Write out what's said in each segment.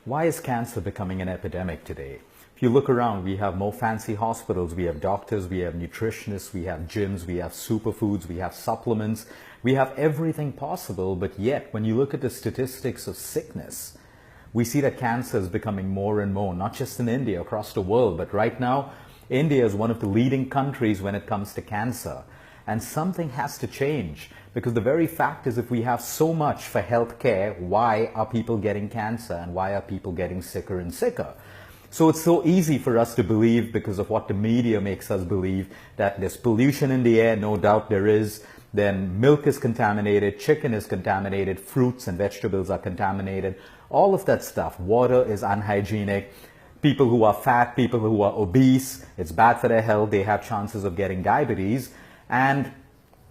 Why is cancer becoming an epidemic today? If you look around, we have more fancy hospitals, we have doctors, we have nutritionists, we have gyms, we have superfoods, we have supplements, we have everything possible, but yet when you look at the statistics of sickness, we see that cancer is becoming more and more, not just in India, across the world, but right now, India is one of the leading countries when it comes to cancer. And something has to change, because the very fact is, if we have so much for healthcare, why are people getting cancer and why are people getting sicker and sicker? So it's so easy for us to believe, because of what the media makes us believe, that there's pollution in the air. No doubt there is. Then milk is contaminated, chicken is contaminated, fruits and vegetables are contaminated. All of that stuff. Water is unhygienic. People who are fat, people who are obese, it's bad for their health. They have chances of getting diabetes. And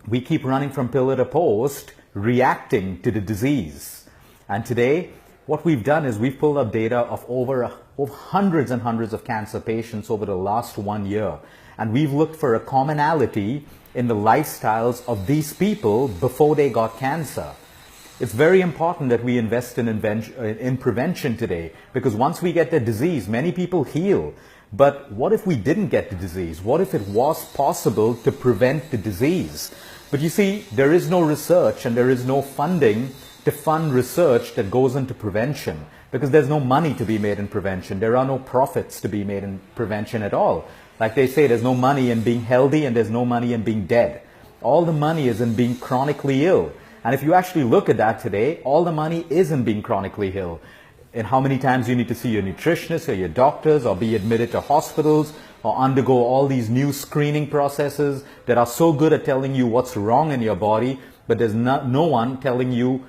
we keep running from pillar to post, reacting to the disease. And today, what we've done is we've pulled up data of over hundreds and hundreds of cancer patients over the last 1 year. And we've looked for a commonality in the lifestyles of these people before they got cancer. It's very important that we invest in prevention today, because once we get the disease, many people heal. But what if we didn't get the disease? What if it was possible to prevent the disease? But you see, there is no research and there is no funding to fund research that goes into prevention, because there's no money to be made in prevention. There are no profits to be made in prevention at all. Like they say, there's no money in being healthy and there's no money in being dead. All the money is in being chronically ill. And if you actually look at that today, all the money is in being chronically ill. And how many times you need to see your nutritionist or your doctors, or be admitted to hospitals, or undergo all these new screening processes that are so good at telling you what's wrong in your body, but there's no one telling you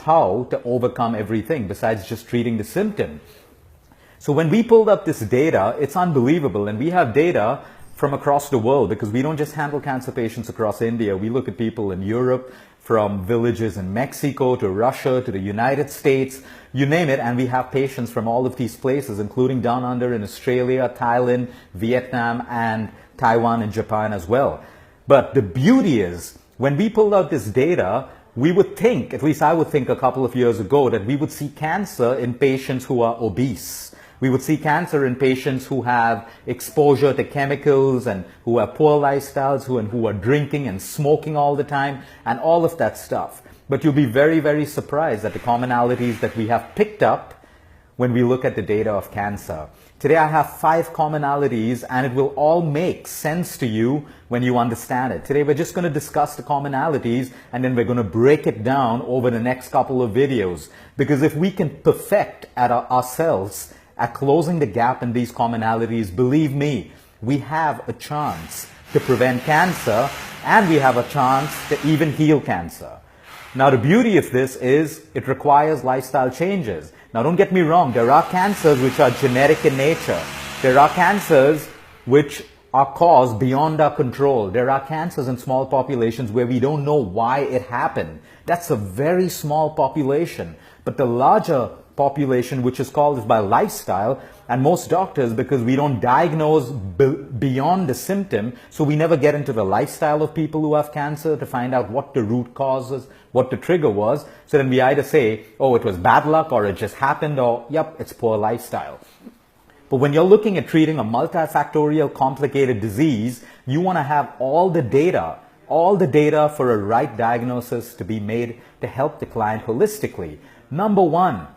how to overcome everything besides just treating the symptom. So when we pulled up this data, it's unbelievable. And we have data from across the world, because we don't just handle cancer patients across India. We look at people in Europe, from villages in Mexico to Russia to the United States, you name it, and we have patients from all of these places, including down under in Australia, Thailand, Vietnam, and Taiwan and Japan as well. But the beauty is, when we pulled out this data, we would think, at least I would think a couple of years ago, that we would see cancer in patients who are obese. We would see cancer in patients who have exposure to chemicals and who have poor lifestyles, who are drinking and smoking all the time, and all of that stuff. But you'll be very, very surprised at the commonalities that we have picked up when we look at the data of cancer. Today I have 5 commonalities, and it will all make sense to you when you understand it. Today we're just going to discuss the commonalities, and then we're going to break it down over the next couple of videos. Because if we can perfect ourselves at closing the gap in these commonalities, believe me, we have a chance to prevent cancer, and we have a chance to even heal cancer. Now, the beauty of this is it requires lifestyle changes. Now, don't get me wrong, there are cancers which are genetic in nature. There are cancers which are caused beyond our control. There are cancers in small populations where we don't know why it happened. That's a very small population. But the larger population, which is caused by lifestyle, and most doctors, because we don't diagnose beyond the symptom, so we never get into the lifestyle of people who have cancer to find out what the root cause is, what the trigger was. So then we either say, oh, it was bad luck, or it just happened, or yep, it's poor lifestyle. But when you're looking at treating a multifactorial complicated disease, you want to have all the data for a right diagnosis to be made to help the client holistically. Number one,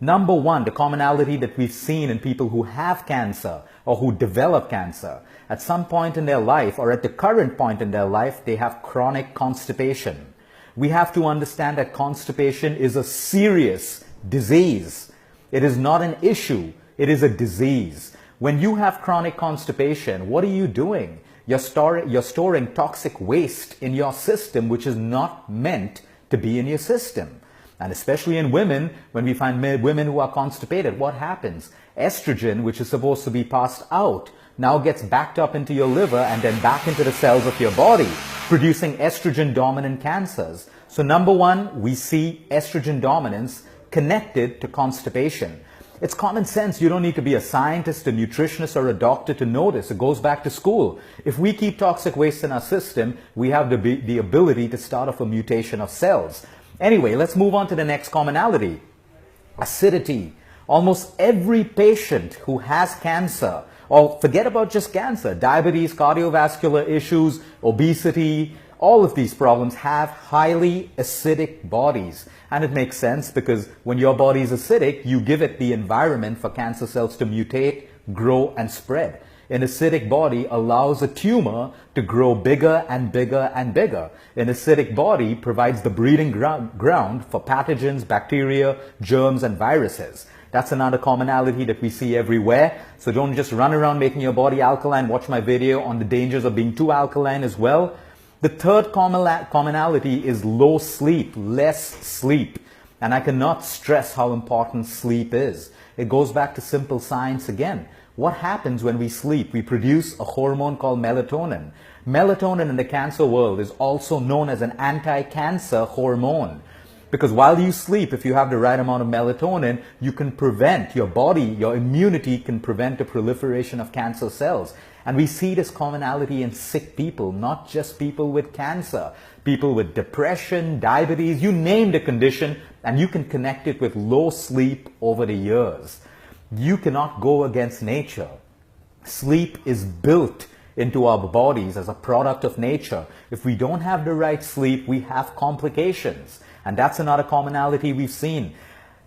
the commonality that we've seen in people who have cancer or who develop cancer, at some point in their life, or at the current point in their life, they have chronic constipation. We have to understand that constipation is a serious disease. It is not an issue, it is a disease. When you have chronic constipation, what are you doing? You're storing toxic waste in your system, which is not meant to be in your system. And especially in women, when we find women who are constipated, what happens? Estrogen, which is supposed to be passed out, now gets backed up into your liver and then back into the cells of your body, producing estrogen-dominant cancers. So number one, we see estrogen dominance connected to constipation. It's common sense. You don't need to be a scientist, a nutritionist, or a doctor to know this. It goes back to school. If we keep toxic waste in our system, we have the ability to start off a mutation of cells. Anyway, let's move on to the next commonality. Acidity. Almost every patient who has cancer, or forget about just cancer, diabetes, cardiovascular issues, obesity, all of these problems have highly acidic bodies. And it makes sense because when your body is acidic, you give it the environment for cancer cells to mutate, grow, and spread. An acidic body allows a tumor to grow bigger and bigger and bigger. An acidic body provides the breeding ground for pathogens, bacteria, germs, and viruses. That's another commonality that we see everywhere. So don't just run around making your body alkaline. Watch my video on the dangers of being too alkaline as well. The third commonality is low sleep, less sleep. And I cannot stress how important sleep is. It goes back to simple science again. What happens when we sleep? We produce a hormone called melatonin. Melatonin in the cancer world is also known as an anti-cancer hormone. Because while you sleep, if you have the right amount of melatonin, you can prevent your body, your immunity can prevent the proliferation of cancer cells. And we see this commonality in sick people, not just people with cancer. People with depression, diabetes, you name the condition, and you can connect it with low sleep over the years. You cannot go against nature. Sleep is built into our bodies as a product of nature. If we don't have the right sleep, we have complications. And that's another commonality we've seen.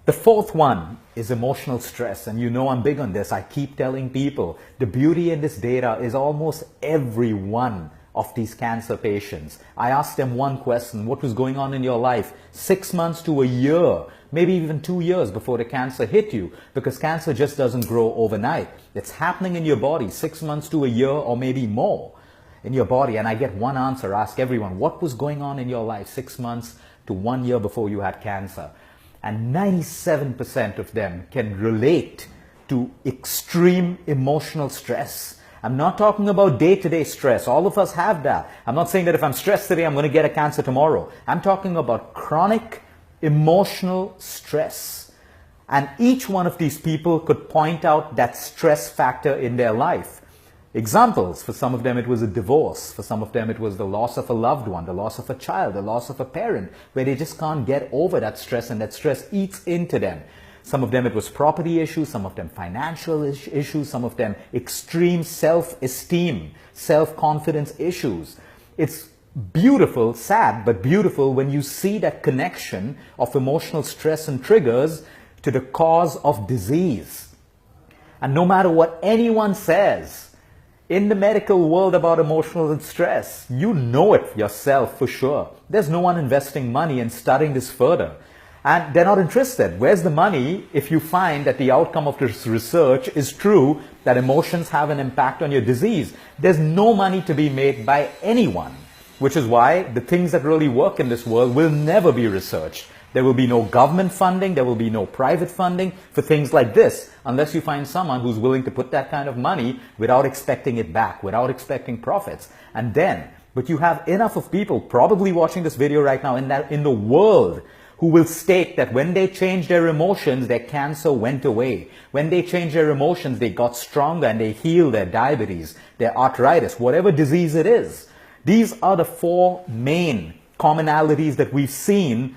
The fourth one is emotional stress. And you know I'm big on this. I keep telling people the beauty in this data is almost every one of these cancer patients. I asked them one question: what was going on in your life 6 months to a year, maybe even 2 years before the cancer hit you? Because cancer just doesn't grow overnight. It's happening in your body 6 months to a year or maybe more in your body. And I get one answer. Ask everyone, what was going on in your life 6 months to 1 year before you had cancer? And 97% of them can relate to extreme emotional stress. I'm not talking about day-to-day stress. All of us have that. I'm not saying that if I'm stressed today, I'm going to get a cancer tomorrow. I'm talking about chronic emotional stress. And each one of these people could point out that stress factor in their life. Examples: for some of them it was a divorce. For some of them it was the loss of a loved one, the loss of a child, the loss of a parent, where they just can't get over that stress and that stress eats into them. Some of them it was property issues, some of them financial issues, some of them extreme self-esteem, self-confidence issues. It's beautiful, sad, but beautiful when you see that connection of emotional stress and triggers to the cause of disease. And no matter what anyone says in the medical world about emotional stress, you know it yourself for sure. There's no one investing money in studying this further. And they're not interested. Where's the money if you find that the outcome of this research is true, that emotions have an impact on your disease? There's no money to be made by anyone, which is why the things that really work in this world will never be researched. There will be no government funding, there will be no private funding for things like this, unless you find someone who's willing to put that kind of money without expecting it back, without expecting profits. And then, but you have enough of people probably watching this video right now in the world who will state that when they changed their emotions, their cancer went away. When they changed their emotions, they got stronger and they healed their diabetes, their arthritis, whatever disease it is. These are the four main commonalities that we've seen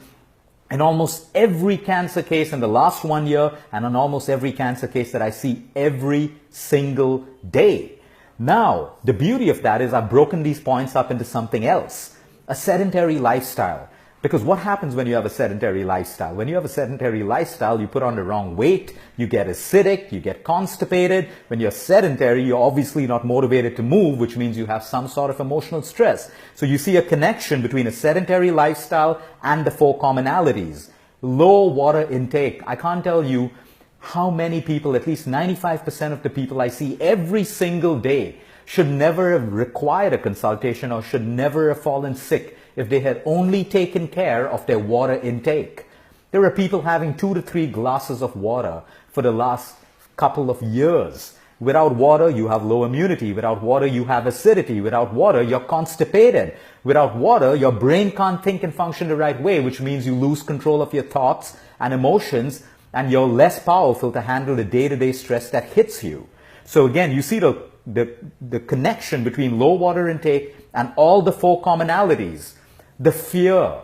in almost every cancer case in the last 1 year, and on almost every cancer case that I see every single day. Now, the beauty of that is I've broken these points up into something else, a sedentary lifestyle. Because what happens when you have a sedentary lifestyle? When you have a sedentary lifestyle, you put on the wrong weight, you get acidic, you get constipated. When you're sedentary, you're obviously not motivated to move, which means you have some sort of emotional stress. So you see a connection between a sedentary lifestyle and the four commonalities. Low water intake. I can't tell you how many people, at least 95% of the people I see every single day, should never have required a consultation or should never have fallen sick if they had only taken care of their water intake. There are people having 2 to 3 glasses of water for the last couple of years. Without water, you have low immunity. Without water, you have acidity. Without water, you're constipated. Without water, your brain can't think and function the right way, which means you lose control of your thoughts and emotions, and you're less powerful to handle the day-to-day stress that hits you. So again, you see the connection between low water intake and all the four commonalities. The fear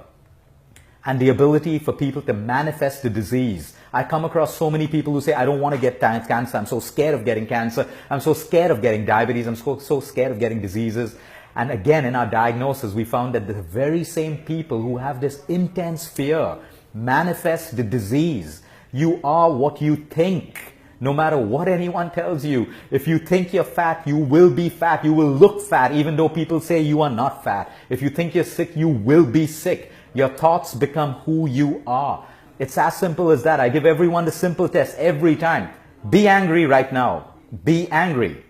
and the ability for people to manifest the disease. I come across so many people who say, I don't want to get cancer. I'm so scared of getting cancer. I'm so scared of getting diabetes. I'm so scared of getting diseases. And again, in our diagnosis, we found that the very same people who have this intense fear manifest the disease. You are what you think. No matter what anyone tells you, if you think you're fat, you will be fat. You will look fat, even though people say you are not fat. If you think you're sick, you will be sick. Your thoughts become who you are. It's as simple as that. I give everyone the simple test every time. Be angry right now. Be angry.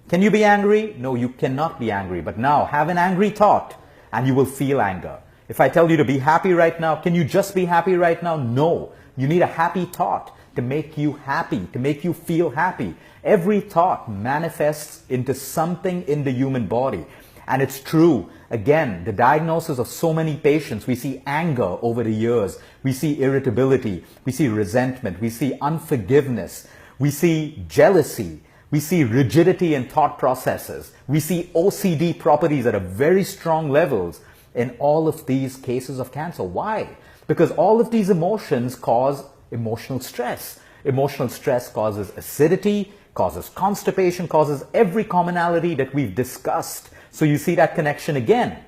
Can you be angry? No, you cannot be angry. But now, have an angry thought and you will feel anger. If I tell you to be happy right now, can you just be happy right now? No. You need a happy thought to make you happy, to make you feel happy. Every thought manifests into something in the human body. And it's true. Again, the diagnosis of so many patients, we see anger over the years. We see irritability. We see resentment. We see unforgiveness. We see jealousy. We see rigidity in thought processes. We see OCD properties at a very strong levels in all of these cases of cancer. Why? Because all of these emotions cause emotional stress. Emotional stress causes acidity, causes constipation, causes every commonality that we've discussed. So you see that connection again.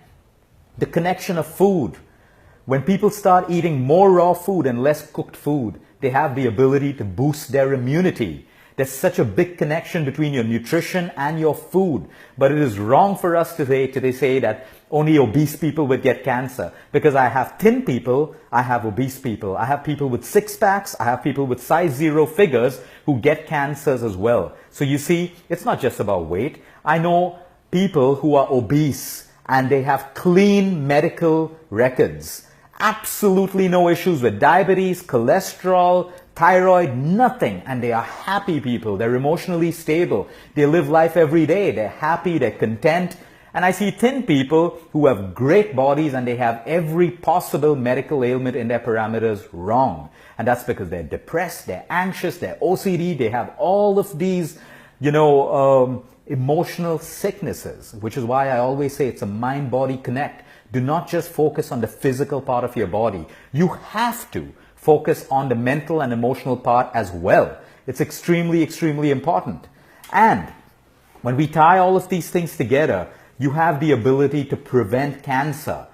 The connection of food. When people start eating more raw food and less cooked food, they have the ability to boost their immunity. There's such a big connection between your nutrition and your food. But it is wrong for us today to say that only obese people would get cancer. Because I have thin people, I have obese people. I have people with six packs, I have people with size 0 figures who get cancers as well. So you see, it's not just about weight. I know people who are obese and they have clean medical records. Absolutely no issues with diabetes, cholesterol, thyroid, nothing. And they are happy people. They're emotionally stable. They live life every day. They're happy. They're content. And I see thin people who have great bodies and they have every possible medical ailment in their parameters wrong. And that's because they're depressed, they're anxious, they're OCD. They have all of these, emotional sicknesses, which is why I always say it's a mind-body connect. Do not just focus on the physical part of your body. You have to focus on the mental and emotional part as well. It's extremely, extremely important. And when we tie all of these things together, you have the ability to prevent cancer.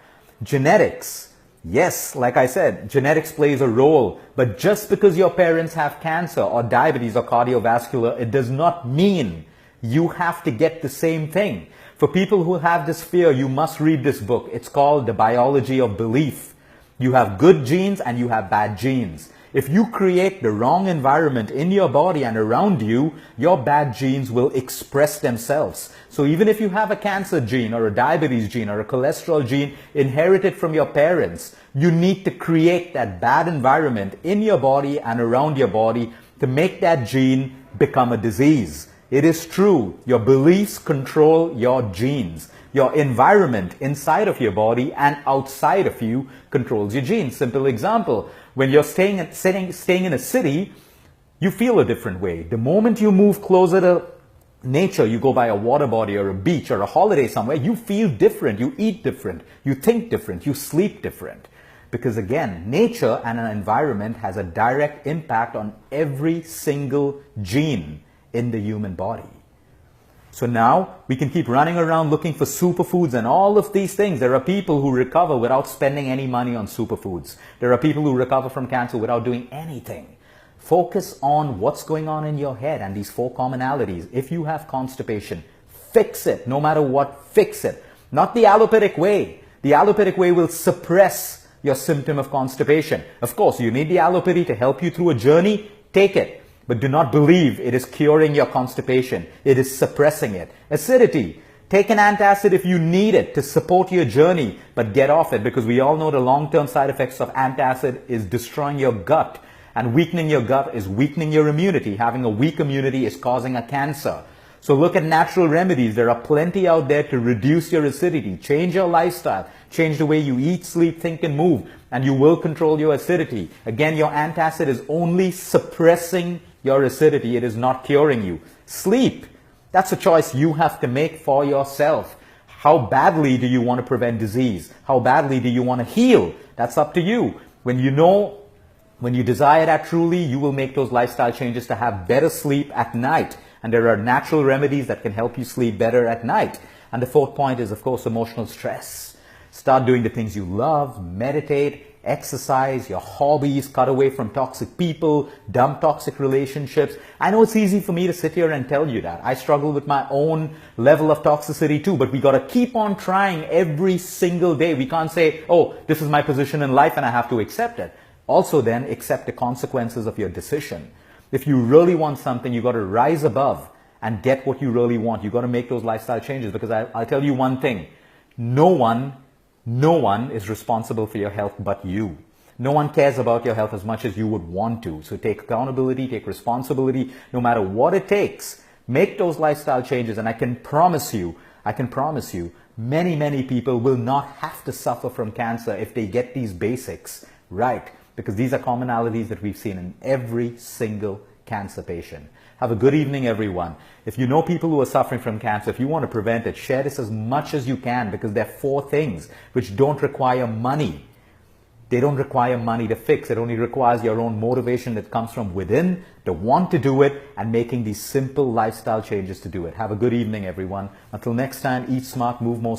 Genetics. Yes, like I said, genetics plays a role. But just because your parents have cancer or diabetes or cardiovascular, it does not mean you have to get the same thing. For people who have this fear, you must read this book. It's called The Biology of Belief. You have good genes and you have bad genes. If you create the wrong environment in your body and around you, your bad genes will express themselves. So even if you have a cancer gene or a diabetes gene or a cholesterol gene inherited from your parents, you need to create that bad environment in your body and around your body to make that gene become a disease. It is true, your beliefs control your genes. Your environment inside of your body and outside of you controls your genes. Simple example, when you're staying in a city, you feel a different way. The moment you move closer to nature, you go by a water body or a beach or a holiday somewhere, you feel different, you eat different, you think different, you sleep different. Because again, nature and an environment has a direct impact on every single gene in the human body. So now we can keep running around looking for superfoods and all of these things. There are people who recover without spending any money on superfoods. There are people who recover from cancer without doing anything. Focus on what's going on in your head and these 4 commonalities. If you have constipation, fix it. No matter what, fix it. Not the allopathic way. The allopathic way will suppress your symptom of constipation. Of course, you need the allopathy to help you through a journey. Take it. But do not believe it is curing your constipation. It is suppressing it. Acidity. Take an antacid if you need it to support your journey, but get off it, because we all know the long-term side effects of antacid is destroying your gut. And weakening your gut is weakening your immunity. Having a weak immunity is causing a cancer. So look at natural remedies. There are plenty out there to reduce your acidity. Change your lifestyle. Change the way you eat, sleep, think, and move. And you will control your acidity. Again, your antacid is only suppressing your acidity. It is not curing you. Sleep. That's a choice you have to make for yourself. How badly do you want to prevent disease? How badly do you want to heal? That's up to you. When you know When you desire that truly, you will make those lifestyle changes to have better sleep at night. And there are natural remedies that can help you sleep better at night. And the fourth point is, of course, emotional stress. Start doing the things you love, meditate, exercise, your hobbies, cut away from toxic people, dump toxic relationships. I know it's easy for me to sit here and tell you that. I struggle with my own level of toxicity too, but we got to keep on trying every single day. We can't say, oh, this is my position in life and I have to accept it. Also then, accept the consequences of your decision. If you really want something, you got to rise above and get what you really want. You got to make those lifestyle changes, because I'll tell you one thing. No one is responsible for your health but you. No one cares about your health as much as you would want to. So take accountability, take responsibility, no matter what it takes. Make those lifestyle changes, and I can promise you, many people will not have to suffer from cancer if they get these basics right, because these are commonalities that we've seen in every single cancer patient. Have a good evening, everyone. If you know people who are suffering from cancer, if you want to prevent it, share this as much as you can, because there are 4 things which don't require money. They don't require money to fix. It only requires your own motivation that comes from within, the want to do it, and making these simple lifestyle changes to do it. Have a good evening, everyone. Until next time, eat smart, move more.